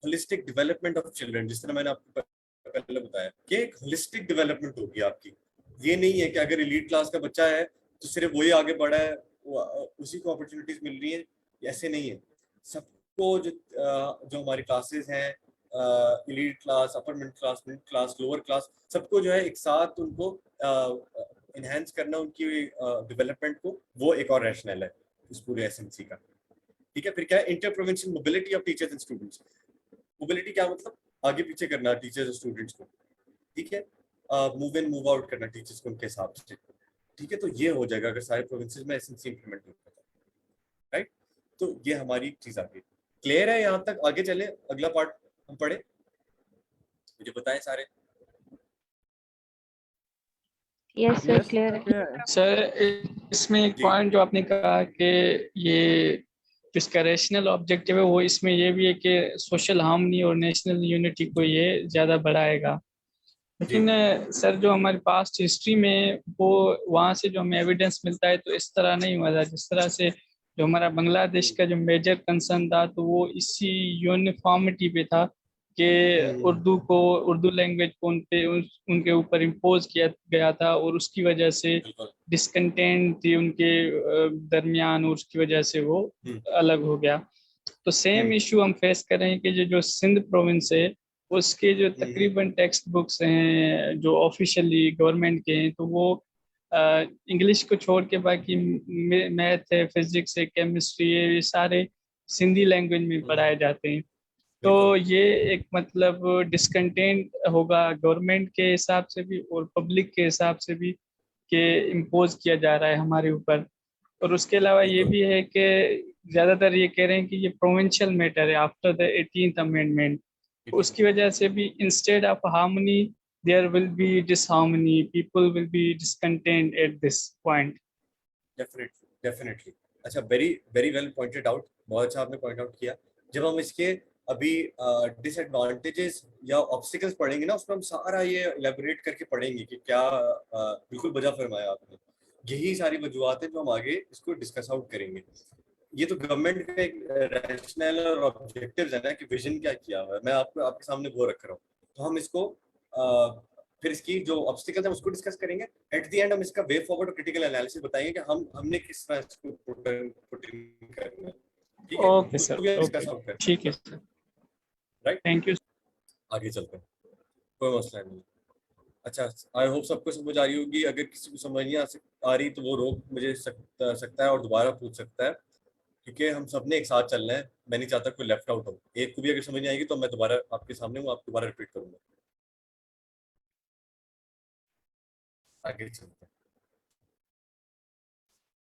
होलिस्टिक डेवलपमेंट ऑफ चिल्ड्रन। जिस तरह मैंने आपको पहले बताया कि एक होलिस्टिक डेवलपमेंट होगी आपकी। ये नहीं है कि अगर एलीट क्लास का बच्चा है तो सिर्फ वही आगे बढ़ा है, उसी को अपॉर्चुनिटीज मिल रही है, ऐसे नहीं है। सबको जो हमारी क्लासेस हैं, elite class, upper middle class, middle class, lower class, सबको जो है एक साथ उनको एनहांस करना उनकी डेवलपमेंट को, वो एक और रैशनल है इस पूरे एसएनसी का। ठीक है, फिर क्या है, inter provincial mobility of teachers and students. Mobility क्या मतलब, आगे पीछे करना टीचर्स और स्टूडेंट्स को। ठीक है, मूव इन मूव आउट करना टीचर्स को उनके हिसाब से। ठीक है, तो ये हो जाएगा अगर सारे प्रोविंसेस में एसएनसी इंप्लीमेंट होता है। राइट, तो ये हमारी चीज आ गई। क्लियर है यहाँ तक? आगे चले, अगला पार्ट हम पढ़े, मुझे बताएं सारे। यस सर, क्लियर है सर। इसमें एक पॉइंट जो आपने कहा कि ये इसका रैशनल ऑब्जेक्टिव है, वो इसमें ये भी है कि सोशल हार्मनी और नेशनल यूनिटी को ये ज़्यादा बढ़ाएगा। लेकिन सर जो हमारे पास्ट हिस्ट्री में वो वहाँ से जो हमें एविडेंस मिलता है तो इस तरह नहीं हुआ था। जिस तरह से जो हमारा बांग्लादेश का जो मेजर कंसर्न था तो वो इसी यूनिफॉर्मिटी पे था कि उर्दू लैंग्वेज को उनके ऊपर इम्पोज किया गया था और उसकी वजह से डिसकंटेंट थी उनके दरमियान और उसकी वजह से वो अलग हो गया। तो सेम इशू हम फेस कर रहे हैं कि जो सिंध प्रोविंस है उसके जो तकरीबन टेक्स्ट बुक्स हैं जो ऑफिशियली गवर्नमेंट के हैं तो वो इंग्लिश को छोड़ के बाकी मैथ है, फिजिक्स है, केमिस्ट्री है, ये सारे सिंधी लैंग्वेज में पढ़ाए जाते हैं। तो ये एक मतलब डिसकंटेंट होगा गवर्नमेंट के हिसाब से भी और पब्लिक के हिसाब से भी कि इम्पोज किया जा रहा है हमारे ऊपर। और उसके अलावा ये भी है कि ज़्यादातर ये कह रहे हैं कि ये प्रोविंशियल मैटर है आफ्टर द 18th अमेंडमेंट। उसकी वजह से भी instead of harmony there will be disharmony, people will be discontent at this point. Definitely. अच्छा, very very well pointed out, बहुत अच्छा आपने पॉइंट आउट किया। जब हम इसके अभी डिसएडवांटेजेस या ऑब्स्टिकल्स पढ़ेंगे ना, उसमें हम सारा ये इलैबोरेट करके पढ़ेंगे कि क्या बिल्कुल बजा फरमाया आपने। यही सारी वजूहत है जो हम आगे इसको डिस्कस आउट करेंगे। ये तो गवर्नमेंट का एक रैशनल और ऑब्जेक्टिव्स है ना कि विजन क्या किया हुआ है, मैं आपको आपके सामने वो रख रहा हूँ। तो हम इसको फिर इसकी जो ऑब्स्टिकल्स है उसको डिस्कस करेंगे। एट द एंड हम इसका वे फॉरवर्ड और क्रिटिकल एनालिसिस बताएंगे कि हमने किस तरह इसको पुट इन करना है। ठीक है, ओके सर, ठीक है सर, राइट, थैंक यू। आगे चलते हैं, कोई मसला नहीं। अच्छा, आई होप सबको समझ आ रही होगी। अगर किसी को समझ नहीं आ रही तो वो रोक मुझे सकता है और दोबारा पूछ सकता है, क्योंकि हम सब ने एक साथ चलना है। मैं नहीं चाहता कोई लेफ्ट आउट हो। एक को भी अगर समझ नहीं आएगी तो मैं दोबारा आपके सामने हूँ, आप दोबारा रिपीट करूंगा। आगे चलते हैं।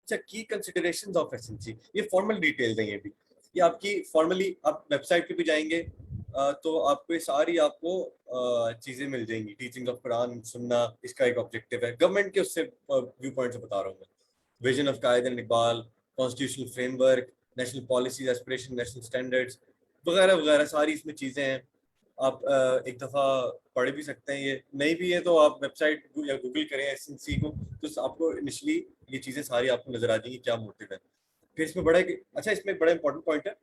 अच्छा, की कंसिडरेशंस ऑफ एसएनसी, ये फॉर्मल डिटेल्स हैं। ये आपकी फॉर्मली आप वेबसाइट पे भी जाएंगे तो आपको ये सारी आपको चीजें मिल जाएंगी। टीचिंग ऑफ कुरान सुनना इसका एक ऑब्जेक्टिव है, गवर्नमेंट के उससे व्यू पॉइंट से बता रहा हूँ मैं। Vision of Quaid and Iqbal, constitutional framework, national policies, aspiration, national standards वगैरह वगैरह सारी इसमें चीजें हैं। आप एक दफा पढ़ भी सकते हैं, ये नहीं भी है तो आप वेबसाइट या गूगल करें एसएनसी को, तो आपको इनिशियली ये चीजें सारी आपको नजर आ जाएंगी क्या मोटिव है। फिर इसमें बड़ा अच्छा, इसमें एक बड़ा इंपॉर्टेंट पॉइंट है,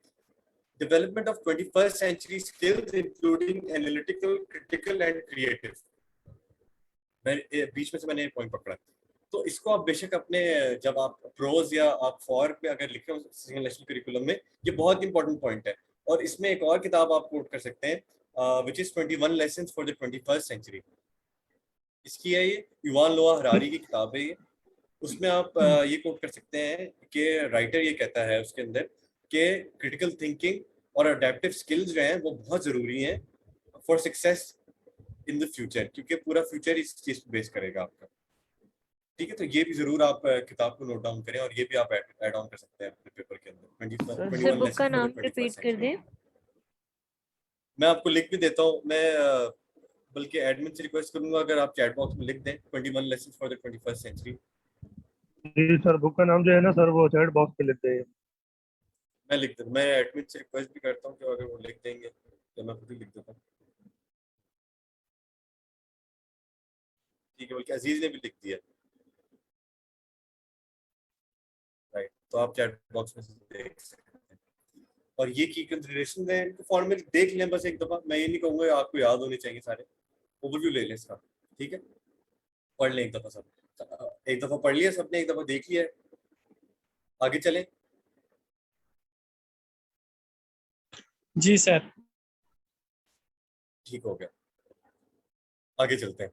development of 21st century skills including analytical, critical and creative। मैं बीच में से मैंने पॉइंट पकड़ा, तो इसको आप बेशक अपने जब आप प्रोज या आप फॉर पे अगर लिखे हो सिंगल नेशनल करिकुलम में, ये बहुत इंपॉर्टेंट पॉइंट है। और इसमें एक और किताब आप कोट कर सकते हैं which is 21 lessons for the 21st century। इसकी है ये युवाल नोआ हरारी की किताब है ये। उसमें आप ये कोट कर सकते हैं कि राइटर ये कहता है उसके अंदर कि क्रिटिकल थिंकिंग और अडेप्टिव स्किल्स जो हैं वो बहुत ज़रूरी हैं for success in the future, क्योंकि पूरा फ्यूचर इस चीज़ पे बेस करेगा आपका। ठीक है, तो ये भी ज़रूर आप किताब को नोट डाउन करें और ये भी आप ऐड ऑन कर सकते हैं अपने पेपर के अंदर। सर बुक का नाम रिपीट कर दें। मैं आपको लिख भी देता हूँ, मैं बल्कि एडमिन से रिक्वेस्ट करूंगा अगर आप चैट बॉक्स में लिख दें 21 lessons for the 21st century. जी सर, बुक का नाम जो है ना सर वो चैट बॉक्स पे लिख दें। मैं लिख दूँ, मैं एडमिन से रिक्वेस्ट भी करता हूँ कि अगर वो लिख देंगे तो मैं खुद ही लिख देता हूँ। ठीक है, बल्कि अजीज ने भी लिख दिया। राइट, तो आप चैट बॉक्स में देख सकते हैं और ये की कंसिडरेशन है, इनको फॉर्मेट देख लें बस एक दफा। मैं ये नहीं कहूँगा आपको याद होने चाहिए, सारे ओवरव्यू ले लें इसका। ठीक है, पढ़ लें एक दफा सब, एक दफा पढ़ लिया सबने, एक दफा देख लिया, आगे चलें। जी सर। ठीक हो गया, आगे चलते हैं,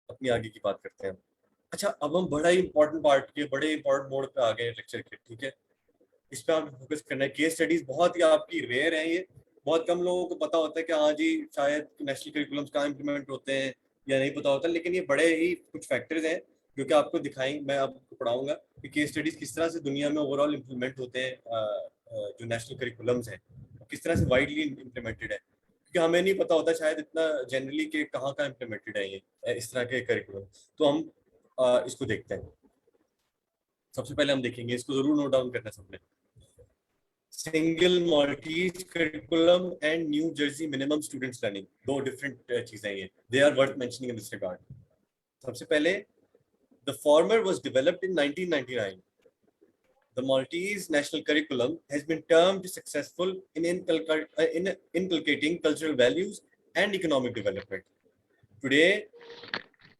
अपनी आगे की बात करते हैं। अच्छा, अब हम बड़ा ही इंपॉर्टेंट पार्ट के बड़े इंपॉर्टेंट मोड पे आ गए लेक्चर के। ठीक है, इस पे आप फोकस करना है। केस स्टडीज बहुत ही आपकी रेयर है, ये बहुत कम लोगों को पता होता है कि हाँ जी शायद नेशनल करिकुलम्स कहाँ इंप्लीमेंट होते हैं या नहीं पता होता, लेकिन ये बड़े ही कुछ फैक्टर्स हैं जो कि आपको दिखाएंगे, मैं आपको पढ़ाऊंगा कि केस स्टडीज किस तरह से दुनिया में ओवरऑल इंप्लीमेंट होते हैं, जो नेशनल करिकुलम्स हैं किस तरह से वाइडली इंप्लीमेंटेड है, क्योंकि हमें नहीं पता होता शायद इतना जनरली कि कहाँ कहाँ इंप्लीमेंटेड है ये इस तरह के करिकुलम। तो हम इसको देखते हैं। सबसे पहले हम देखेंगे, इसको जरूर नोट डाउन करना सबने, single Maltese curriculum and New Jersey minimum students learning, दो डिफरेंट चीजें हैं, they are worth mentioning in this regard. सबसे पहले the former was developed in 1999। The Maltese national curriculum has been termed successful in inculcating cultural values and economic development. Today,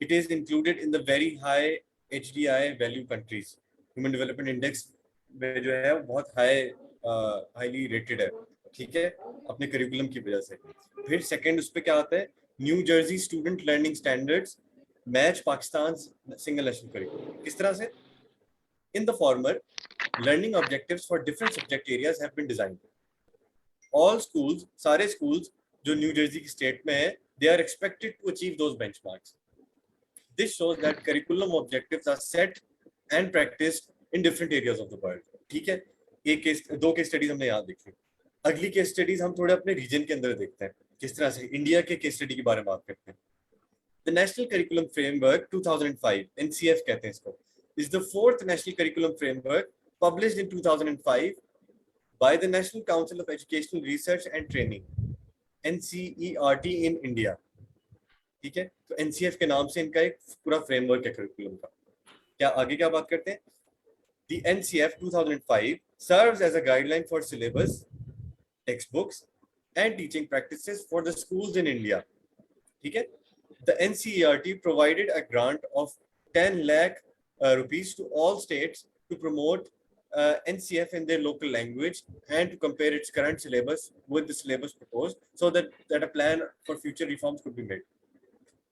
it is included in the very high HDI value countries. Human Development Index में जो है बहुत highly rated है, ठीक है, अपने curriculum की वजह से। फिर second उस पे क्या आता है, New Jersey Student Learning Standards match Pakistan's single national curriculum। किस तरह से? In the former, learning objectives for different subject areas have been designed. All schools, सारे schools जो न्यू जर्सी की स्टेट में है, they are expected to achieve those benchmarks. This shows that curriculum objectives are set and practiced in different areas of the world. ठीक है, दो case studies हमने यहाँ देखी। अगली केस स्टडीज हम थोड़े अपने रीजन के अंदर देखते हैं, किस तरह से इंडिया के केस स्टडी के बारे में बात करते हैं। The National Curriculum Framework 2005, NCF कहते हैं इसको, is the fourth national curriculum framework published in 2005 by the National Council of Educational Research and Training, NCERT in India। ठीक है, तो NCF के नाम से इनका एक पूरा फ्रेमवर्क है करिकुलम का। क्या आगे क्या बात करते हैं? The NCF 2005 serves as a guideline for syllabus, textbooks and teaching practices for the schools in India। ठीक है, the NCERT provided a grant of 10 lakh rupees to all states to promote NCF in their local language and to compare its current syllabus with the syllabus proposed, so that a plan for future reforms could be made।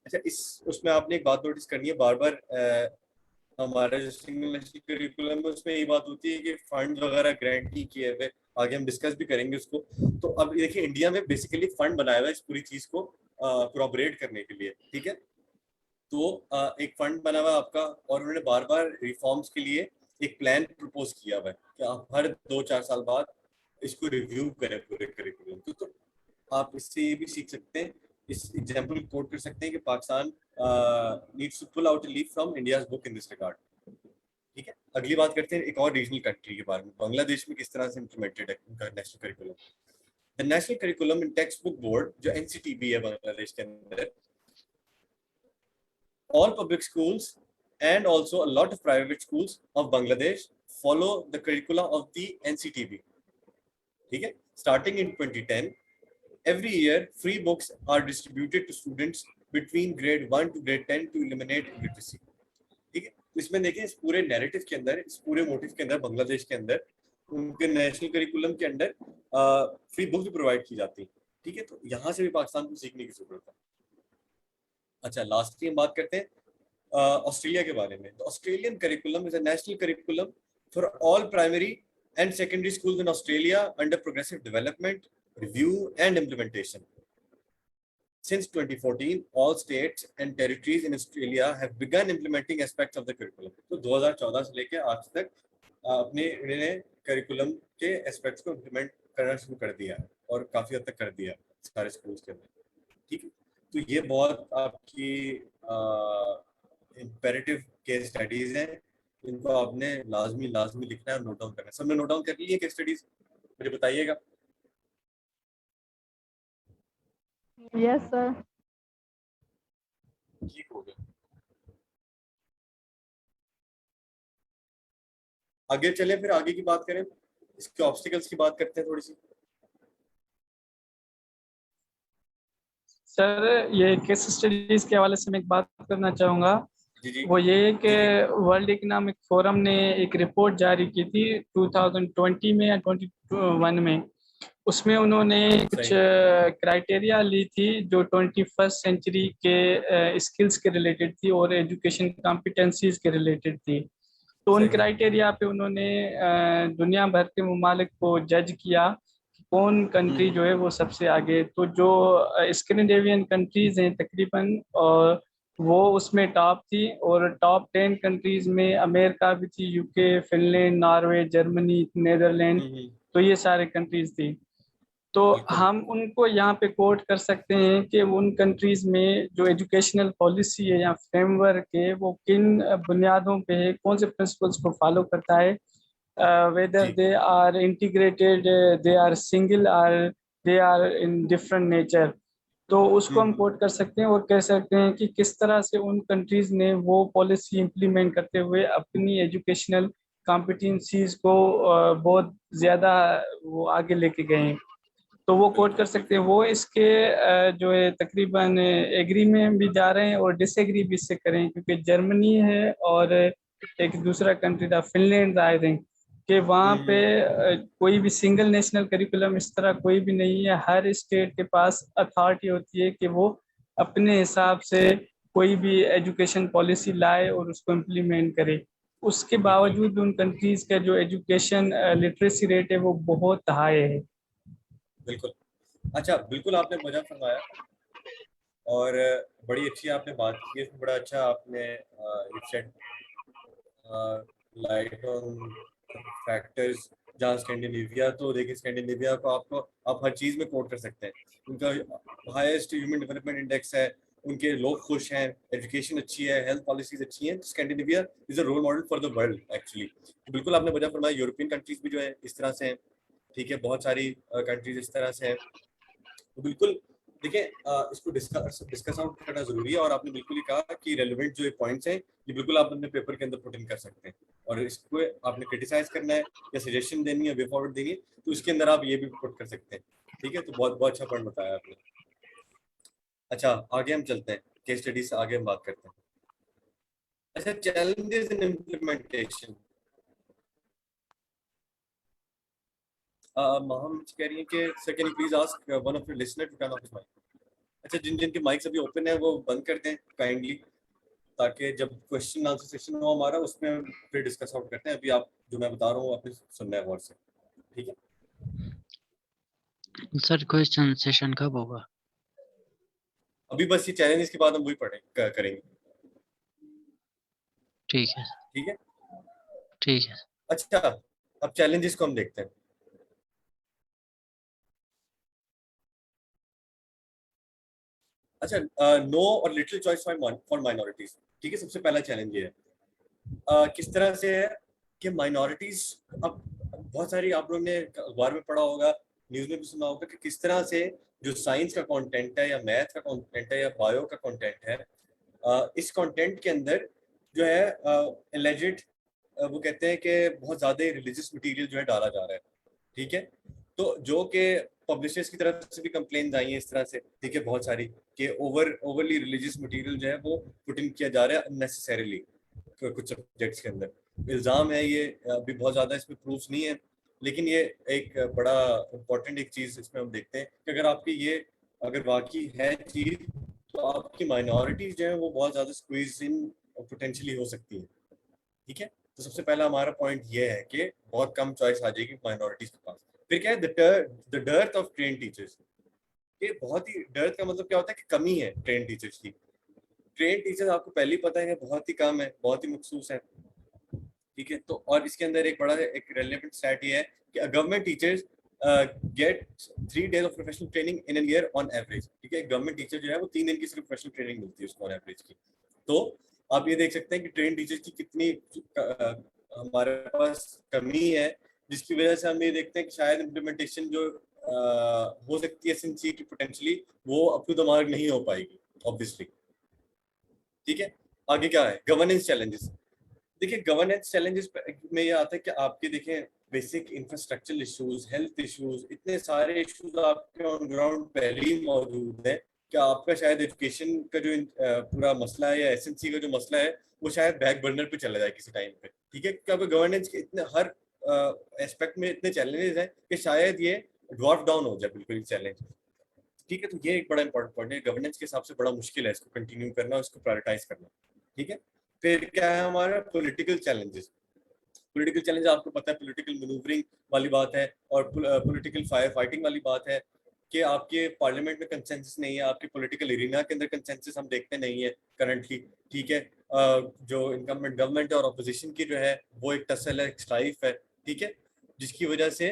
अच्छा, उसमें आपने एक बात notice करनी है, बार बार हमारा जो single national curriculum है उसमें ये बात होती है कि फंड वगैरह ग्रांट नहीं किए हुए, आगे हम डिस्कस भी करेंगे उसको। तो अब देखिए, इंडिया में बेसिकली फंड बनाया हुआ है इस पूरी चीज को कोऑपरेट करने के लिए। ठीक है, तो एक फंड बना हुआ आपका, और उन्होंने बार बार रिफॉर्म्स के लिए एक प्लान प्रपोज किया हुआ है कि आप हर 2-4 साल बाद इसको रिव्यू करें पूरे करिकुलम को। तो आप इससे ये भी सीख सकते हैं, इस एग्जाम्पल कोट कर सकते हैं कि Pakistan needs to pull out leaf from India's book in this regard. ठीक है, अगली बात करते हैं एक और रीजनल कंट्री के बारे में, बांग्लादेश में किस तरह से इम्प्लीमेंटेड है उनका national curriculum. The national curriculum in text book board, जो एनसीटीबी है बांग्लादेश के अंदर, all public schools and also a lot of private schools of Bangladesh follow the curricula of the NCTB. ठीक है, starting in 2010, every year free books are distributed to students between grade 1 to grade 10 to eliminate illiteracy. ठीक है, इसमें देखिए इस पूरे narrative के अंदर, इस पूरे मोटिव के अंदर बांग्लादेश के अंदर उनके नेशनल करिकुलम के अंदर फ्री बुक्स भी प्रोवाइड की जाती है। ठीक है, तो यहाँ से भी पाकिस्तान को सीखने की जरूरत है। अच्छा, लास्ट हम बात करते हैं ऑस्ट्रेलिया के बारे में। तो Australian curriculum is a national curriculum for all primary and secondary schools in Australia under progressive development, review and implementation. Since 2014, all states and territories in Australia have begun implementing aspects of the curriculum. तो 2014 से लेके आज तक अपने इन्होंने curriculum के aspects को implement करना शुरू कर दिया है और काफी हद तक कर दिया सारे स्कूल्स के अंदर। ठीक है, तो ये बहुत आपकी इंपेरेटिव केस स्टडीज हैं, इनको आपने लाजमी लिखना है और नोट डाउन करना है। सबने नोट डाउन कर ली है केस स्टडीज? मुझे बताइएगा। Yes sir. ठीक हो गया, आगे चले, फिर आगे की बात करें, इसके ऑब्स्टिकल्स की बात करते हैं थोड़ी सी। सर ये केस स्टडीज के हवाले से मैं एक बात करना चाहूँगा। जी। वो ये है कि वर्ल्ड इकोनॉमिक फोरम ने एक रिपोर्ट जारी की थी 2020 में या 21 में। उसमें उन्होंने कुछ क्राइटेरिया ली थी जो 21st सेंचुरी के स्किल्स के रिलेटेड थी और एजुकेशन कॉम्पिटेंसीज के रिलेटेड थी। तो उन क्राइटेरिया पे उन्होंने दुनिया भर के ममालिक को जज किया कि कौन कंट्री जो है वो सबसे आगे। तो जो स्कैंडिनेवियन कंट्रीज हैं तकरीबन, और वो उसमें टॉप थी, और टॉप 10 कंट्रीज में अमेरिका भी थी, UK, Finland, Norway, Germany, Netherland, तो ये सारे कंट्रीज थी। तो हम उनको यहाँ पे कोट कर सकते हैं कि उन कंट्रीज में जो एजुकेशनल पॉलिसी है या फ्रेमवर्क है वो किन बुनियादों पे है, कौन से प्रिंसिपल्स को फॉलो करता है, whether they are integrated, they are single or they are in different nature। तो उसको हम कोट कर सकते हैं और कह सकते हैं कि किस तरह से उन कंट्रीज ने वो पॉलिसी इम्प्लीमेंट करते हुए अपनी एजुकेशनल कॉम्पिटेंसीज को बहुत ज़्यादा वो आगे लेके गए हैं। तो वो कोट कर सकते हैं। वो इसके जो है तकरीबन एग्री में भी जा रहे हैं और डिसएग्री भी इससे करें, क्योंकि जर्मनी है और एक दूसरा कंट्री था फिनलैंड आई थिंक, कि वहाँ पे कोई भी सिंगल नेशनल करिकुलम इस तरह कोई भी नहीं है। हर स्टेट के पास अथॉरिटी होती है कि वो अपने हिसाब से कोई भी एजुकेशन पॉलिसी लाए और उसको इम्प्लीमेंट करे। उसके बावजूद उन कंट्रीज का जो एजुकेशन लिटरेसी रेट है वो बहुत हाई है। बिल्कुल, अच्छा, बिल्कुल आपने मजा फरमाया और बड़ी अच्छी आपने बात की है, बड़ा अच्छा आपने लाइट ऑन फैक्टर्स। जहाँ स्कैंडिनेविया, तो देखिए स्कैंडिनेविया को आप हर चीज में कोट कर सकते हैं। उनका हाईएस्ट ह्यूमन डेवलपमेंट इंडेक्स है, उनके लोग खुश हैं, एजुकेशन अच्छी है, हेल्थ पॉलिसीज अच्छी हैं। Scandinavia is a role model for the world actually. बिल्कुल आपने वजह फरमाया। यूरोपियन कंट्रीज भी जो है इस तरह से हैं, ठीक है, बहुत सारी कंट्रीज इस तरह से हैं। तो बिल्कुल देखिए इसको डिस्कस आउट करना जरूरी है। और आपने बिल्कुल ही कहा कि रेलेवेंट जो पॉइंट्स हैं ये बिल्कुल आप अपने पेपर के अंदर पुट इन कर सकते हैं, और इसको आपने क्रिटिसाइज करना है या सजेशन देनी है, वे फॉरवर्ड देनी है, तो इसके अंदर आप ये भी पुट कर सकते हैं। ठीक है, तो बहुत बहुत अच्छा पॉइंट बताया आपने। अच्छा, आगे हम चलते हैं, केस स्टडी से आगे हम बात करते हैं। अच्छा, चैलेंजेस इन इम्प्लीमेंटेशन। हम कह रही हैं कि sir can you please ask one of your listener to turn off his mic. अच्छा, जिनके माइक्स अभी ओपन है वो बंद कर दें काइंडली, ताकि जब क्वेश्चन आंसर सेशन हो हमारा उसमें फिर डिस्कस आउट करते हैं। अभी आप जो मैं बता रहा हूँ आपने सुनना है गौर से, ठीक है? सर क्वेश्चन सेशन कब होगा? अभी बस ये चैलेंज के बाद हम वही करेंगे। ठीक है, ठीक है, ठीक है। अच्छा, अब चैलेंजेस को हम देखते हैं। अच्छा, नो और लिटिल चॉइस फॉर माइनॉरिटीज, ठीक है। सबसे पहला चैलेंज ये है किस तरह से है कि माइनॉरिटीज, अब बहुत सारी आप लोगों ने अखबार में पढ़ा होगा, न्यूज में भी सुना होगा कि किस तरह से जो साइंस का कंटेंट है या मैथ का कंटेंट है या बायो का कंटेंट है, इस कंटेंट के अंदर जो है एलिजेड वो कहते हैं कि बहुत ज्यादा रिलीजियस मटेरियल जो है डाला जा रहा है, ठीक है। तो जो कि पब्लिशर्स की तरफ से भी कंप्लेन आई है इस तरह से, ठीक है, बहुत सारी कि ओवरली रिलीजियस मटेरियल जो है वो पुट इन किया जा रहा है अननेसेसरीली कुछ सब्जेक्ट्स के अंदर। इल्जाम है ये, अभी बहुत ज्यादा इसमें प्रूफ नहीं है, लेकिन ये एक बड़ा इम्पोर्टेंट एक चीज इसमें हम देखते हैं कि अगर आपकी ये अगर वाकई है चीज, तो आपकी माइनॉरिटीज जो है वो बहुत ज्यादा स्क्वीज इन पोटेंशियली हो सकती है, ठीक है। तो सबसे पहला हमारा पॉइंट ये है कि बहुत कम चॉइस आ जाएगी माइनॉरिटीज के पास। फिर क्या है, the dearth of train teachers. ये बहुत ही, डर्थ का मतलब क्या होता है कि कमी है ट्रेन टीचर्स की। ट्रेन टीचर्स आपको पहले ही पता है कि बहुत ही कम है, बहुत ही मखसूस है, ठीक है। तो और इसके अंदर एक बड़ा एक रेलेवेंट स्टैट ये है कि government teachers get 3 days of professional training in an year on average, ठीक है। गवर्नमेंट टीचर जो है वो 3 दिन की सिर्फ प्रोफेशनल ट्रेनिंग मिलती है उसको ऑन एवरेज की। तो आप ये देख सकते हैं कि ट्रेन टीचर्स की कितनी हमारे पास कमी है, जिसकी वजह से हम ये देखते हैं कि शायद इम्प्लीमेंटेशन जो हो सकती है एसएनसी की पोटेंशियली, वो अप टू द मार्क नहीं हो पाएगी ऑब्वियसली, ठीक है। आगे क्या है, गवर्नेंस चैलेंजेस। देखिए गवर्नेंस चैलेंजेस में ये आता है कि आपके देखें basic infrastructural issues, health issues, इतने सारे इश्यूज आपके ऑन ग्राउंड पहले ही मौजूद है कि आपका शायद एजुकेशन का जो पूरा मसला है या एसएनसी का जो मसला है वो शायद बैक बर्नर पे चला जाए किसी टाइम पे, ठीक है। क्योंकि गवर्नेंस के इतने हर एस्पेक्ट में इतने चैलेंजेस हैं कि शायद ये ड्वार्फ डाउन हो जाए बिल्कुल चैलेंज, ठीक है। तो ये एक बड़ा इंपॉर्टेंट पॉइंट है, गवर्नेंस के हिसाब से बड़ा मुश्किल है इसको कंटिन्यू करना, इसको प्रायोरिटाइज करना, ठीक है। फिर क्या है हमारा पॉलिटिकल चैलेंजेस। पॉलिटिकल चैलेंज आपको पता है, पॉलिटिकल मैनूवरिंग वाली बात है और पॉलिटिकल फायर फाइटिंग वाली बात है कि आपके पार्लियामेंट में कंसेंसस नहीं है, आपके पॉलिटिकल एरिना के अंदर कंसेंसस हम देखते नहीं है करंटली, ठीक है। जो इनकम्बेंट गवर्नमेंट है और अपोजिशन की जो है वो एक टसल है, एक स्ट्राइफ है, ठीक है, जिसकी वजह से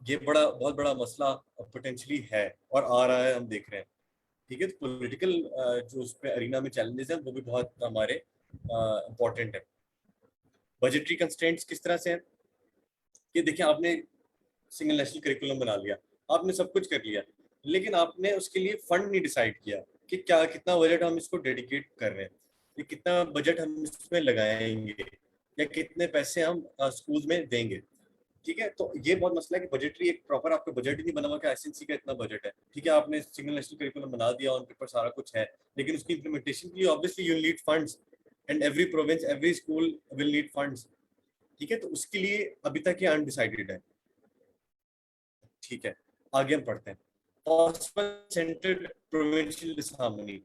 ये बहुत बड़ा मसला पोटेंशियली है और आ रहा है, हम देख रहे हैं, ठीक है। तो पॉलिटिकल जो उस पे एरिना में चैलेंजेस हैं वो भी बहुत हमारे इम्पोर्टेंट है। बजटरी कंस्ट्रेंट्स किस तरह से हैं कि देखिए आपने सिंगल नेशनल करिकुलम बना लिया, आपने सब कुछ कर लिया, लेकिन आपने उसके लिए फंड नहीं डिसाइड किया कि क्या कितना बजट हम इसको डेडिकेट कर रहे हैं, या कितना बजट हम इसमें लगाएंगे, या कितने पैसे हम स्कूल में देंगे, ठीक है। तो ये बहुत मसला है कि बजटरी एक प्रॉपर आपका बजट ही नहीं बना हुआ कि एसएनसी का इतना बजट है, ठीक है। आपने सिंगल नेशनल करिकुलम बना दिया, ऑन पेपर सारा कुछ है, लेकिन उसकी इंप्लीमेंटेशन के लिए obviously you need funds and every province every school will need funds, ठीक है। तो उसके लिए अभी तक ये अनडिसाइडेड है, ठीक है। आगे हम पढ़ते हैं पॉसिबल सेंट्रल प्रोविंशियल डिसहार्मनी।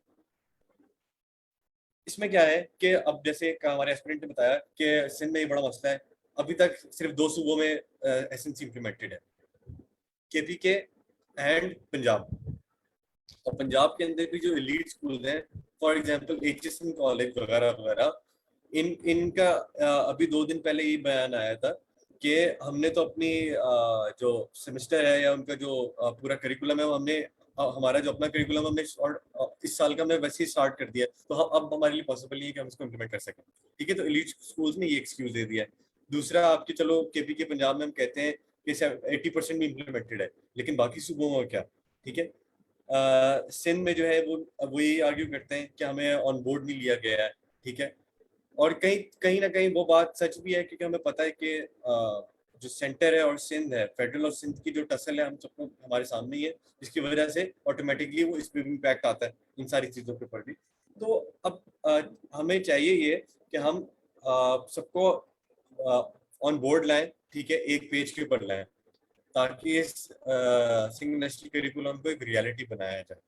इसमें क्या है कि अब जैसे हमारे एस्पिरेंट ने बताया कि सिंध में ये बड़ा मसला है, अभी तक सिर्फ 2 सूबों में एसएनसी इंप्लीमेंटेड है, केपीके एंड पंजाब। और पंजाब के अंदर भी जो एलीट स्कूल हैं, फॉर एग्जांपल एचएसएन कॉलेज वगैरह वगैरह, इनका अभी 2 दिन पहले ये बयान आया था कि हमने तो अपनी जो सेमेस्टर है या उनका जो पूरा करिकुलम है वो हमने हमारा जो अपना करिकुलम हमने इस साल का हमने वैसे ही स्टार्ट कर दिया, तो अब हमारे लिए पॉसिबल नहीं है कि हम इसको इम्प्लीमेंट कर सकें, ठीक है। तो एलीट स्कूल्स ने ये एक्सक्यूज दे दिया है। दूसरा आपके चलो केपी के पंजाब में हम कहते हैं कि 80% भी इम्प्लीमेंटेड है, लेकिन बाकी सूबों में क्या, ठीक है। सिंध में जो है वो ये आर्ग्यू करते हैं कि हमें ऑन बोर्ड नहीं लिया गया है, ठीक है। और कहीं ना कहीं वो बात सच भी है, क्योंकि हमें पता है कि जो सेंटर है और सिंध है, फेडरल और सिंध की जो टसल है हम सबको हमारे सामने ही है, जिसकी वजह से ऑटोमेटिकली वो इस पे भी इम्पैक्ट आता है इन सारी चीज़ों के ऊपर भी। तो अब हमें चाहिए ये कि हम सबको ऑन बोर्ड लाएं, ठीक है, एक पेज के ऊपर लाएं, ताकि इस सिंगल नेशनल करिकुलम को एक रियलिटी बनाया जाए,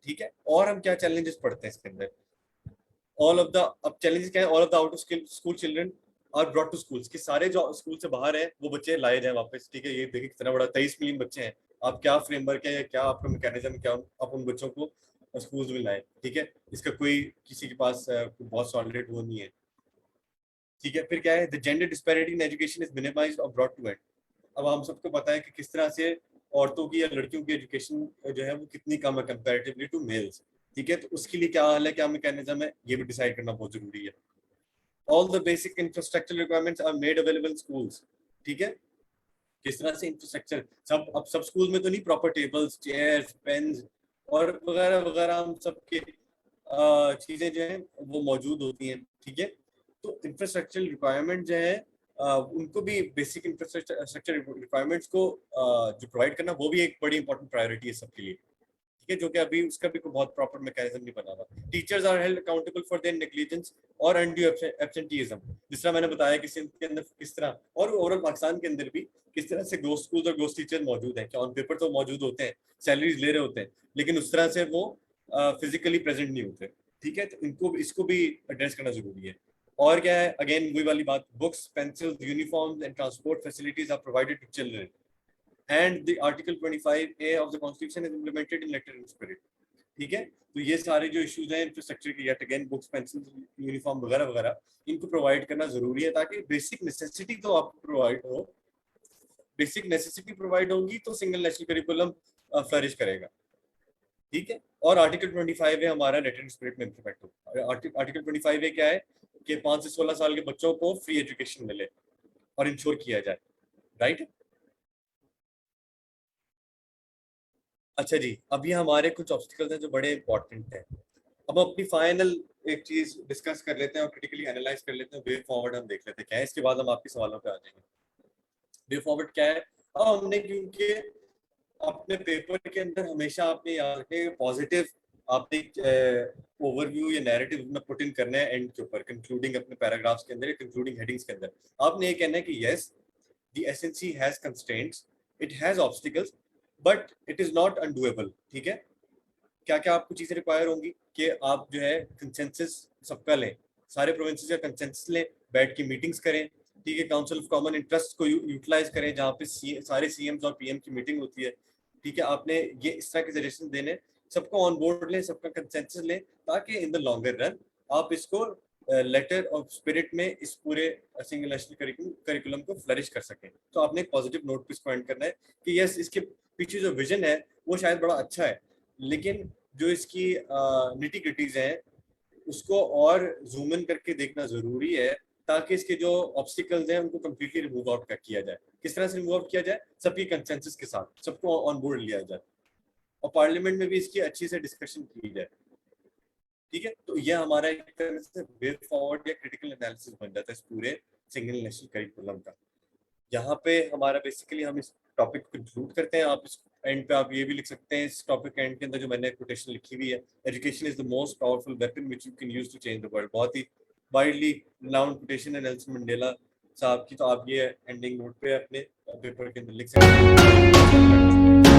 ठीक है। और हम क्या चैलेंजेस पढ़ते हैं इसके अंदर, अब चैलेंजेस क्या है, all of the out of school children are brought to schools, कि सारे जो स्कूल से बाहर हैं वो बच्चे लाए जाएं वापस, ठीक है। ये देखिए कितना बड़ा 23 मिलियन बच्चे हैं, आप क्या फ्रेमवर्क है, क्या आपका मैकेनिज्म, क्या आप उन बच्चों को स्कूल्स में लाएं, ठीक है। इसका कोई किसी के पास बहुत सॉलिड वो नहीं है, ठीक है। फिर क्या है, the gender disparity in education is minimised और ब्रॉट टू एंड। अब हम सबको पता है कि किस तरह से औरतों की या लड़कियों की एजुकेशन जो है वो कितनी कम है कंपैरेटिवली टू मेल्स, ठीक है। तो उसके लिए क्या हाल है, क्या मैकेनिज्म है, ये भी डिसाइड करना बहुत जरूरी है। All the basic infrastructure requirements are made available in schools, ठीक है। किस तरह से इंफ्रास्ट्रक्चर, अब सब स्कूल में तो नहीं प्रॉपर टेबल्स, चेयर्स, पेन्स और वगैरह वगैरह हम सबके चीजें जो है वो मौजूद होती हैं, ठीक है। तो इंफ्रास्ट्रक्चर रिक्वायरमेंट जो है उनको भी बेसिक इंफ्रास्ट्रक्चर रिक्वायरमेंट्स को जो प्रोवाइड करना वो भी एक बड़ी इंपॉर्टेंट प्रायोरिटी है सबके लिए, ठीक है। जो कि अभी उसका भी कोई बहुत प्रॉपर मैकेनिज्म नहीं बना हुआ। Teachers are held accountable for their negligence और अनड्यू एब्सेंटीइज्म, जिस तरह मैंने बताया कि सिंध के अंदर किस तरह और ओवरऑल पाकिस्तान के अंदर भी किस तरह से घोस्ट स्कूल्स और घोस्ट टीचर्स मौजूद हैं, कि ऑन पेपर तो मौजूद होते हैं, सैलरीज ले रहे होते हैं, लेकिन उस तरह से वो फिजिकली प्रेजेंट नहीं होते, ठीक है। तो इसको भी एड्रेस करना जरूरी है। और क्या है, अगेन वही वाली बात, books, pencils, uniforms and transport facilities are provided to children and the article 25A of the constitution is implemented in letter and spirit, ठीक है। तो ये सारे जो इश्यूज हैं इंफ्रास्ट्रक्चर की, yet again books, pencil, uniform वगैरह वगैरह, इनको प्रोवाइड करना जरूरी है ताकि बेसिक नेसेसिटी तो आपको प्रोवाइड हो। बेसिक नेसेसिटी प्रोवाइड होगी तो सिंगल नेशनल करिकुलम फ्लरिश करेगा, ठीक है। और आर्टिकल 25A हमारा लेटर एंड स्पिरिट में इंप्लीमेंट होगा। आर्टिकल 25A क्या है कि 5 से 16 साल के बच्चों को फ्री एजुकेशन मिले और इंश्योर किया जाए, राइट। अच्छा जी, अभी हमारे कुछ ऑब्स्टिकल्स हैं जो बड़े इंपॉर्टेंट हैं। अब हम अपनी फाइनल एक चीज डिस्कस कर लेते हैं और क्रिटिकली एनालाइज कर लेते हैं। वे फॉरवर्ड हम देख लेते हैं क्या है, इसके बाद हम आपके सवालों पे आ जाएंगे। वे फॉरवर्ड क्या है, अब हमने क्योंकि अपने पेपर के अंदर हमेशा आपने याद रखने पॉजिटिव आपने ओवरव्यू या नैरेटिव में पुट इन करना है एंड के ऊपर, कंक्लूडिंग अपने पैराग्राफ्स के अंदर या कंक्लूडिंग हेडिंग्स के अंदर आपने ये कहना है कि yes the SNC has constraints, it has obstacles but it is not undoable, ठीक है। क्या क्या आपको चीजें रिक्वायर होंगी कि आप जो है कंसेंसस सबका लें, सारे प्रोविंसेस का कंसेंसस लें, बैठ के मीटिंग्स करें, ठीक है। काउंसिल ऑफ कॉमन इंटरेस्ट को यूटिलाइज करें जहाँ पे सारे सीएम्स और पीएम की मीटिंग होती है, ठीक है। आपने ये इस तरह के सजेशन देने, सबको ऑन बोर्ड लें, सबका कंसेंसस लें, ताकि इन द लॉन्गर रन आप इसको लेटर ऑफ स्पिरिट में इस पूरे सिंगल नेशनल करिकुलम को फ्लरिश कर सकें। तो आपने एक पॉजिटिव नोट पे इसको एंड करना है कि यस इसके पीछे जो विजन है वो शायद बड़ा अच्छा है, लेकिन जो इसकी निटी ग्रिटीज हैं उसको और जूम इन करके देखना जरूरी है ताकि इसके जो ऑब्स्टिकल्स हैं उनको कंप्लीटली रिमूव आउट किया जाए। किस तरह से रिमूव आउट किया जाए, सबकी कंसेंसस के साथ, सबको ऑन बोर्ड लिया जाए और पार्लियामेंट में भी इसकी अच्छी से डिस्कशन की जाए, ठीक है। तो यह हमारा एक तरह से वे फॉरवर्ड या क्रिटिकल एनालिसिस बन जाता है इस पूरे सिंगल नेशनल करिकुलम का। यहाँ पे हमारा बेसिकली हम इस टॉपिक को कंक्लूड करते हैं। आप इस एंड पे आप ये भी लिख सकते हैं इस टॉपिक एंड के अंदर जो मैंने कोटेशन लिखी हुई है, education is the most powerful weapon which you can use to change the world. बहुत ही वाइडली रिनाउंड कोटेशन है नेल्सन मंडेला साहब की। तो आप ये एंडिंग नोट पे अपने पेपर के अंदर लिख सकते हैं।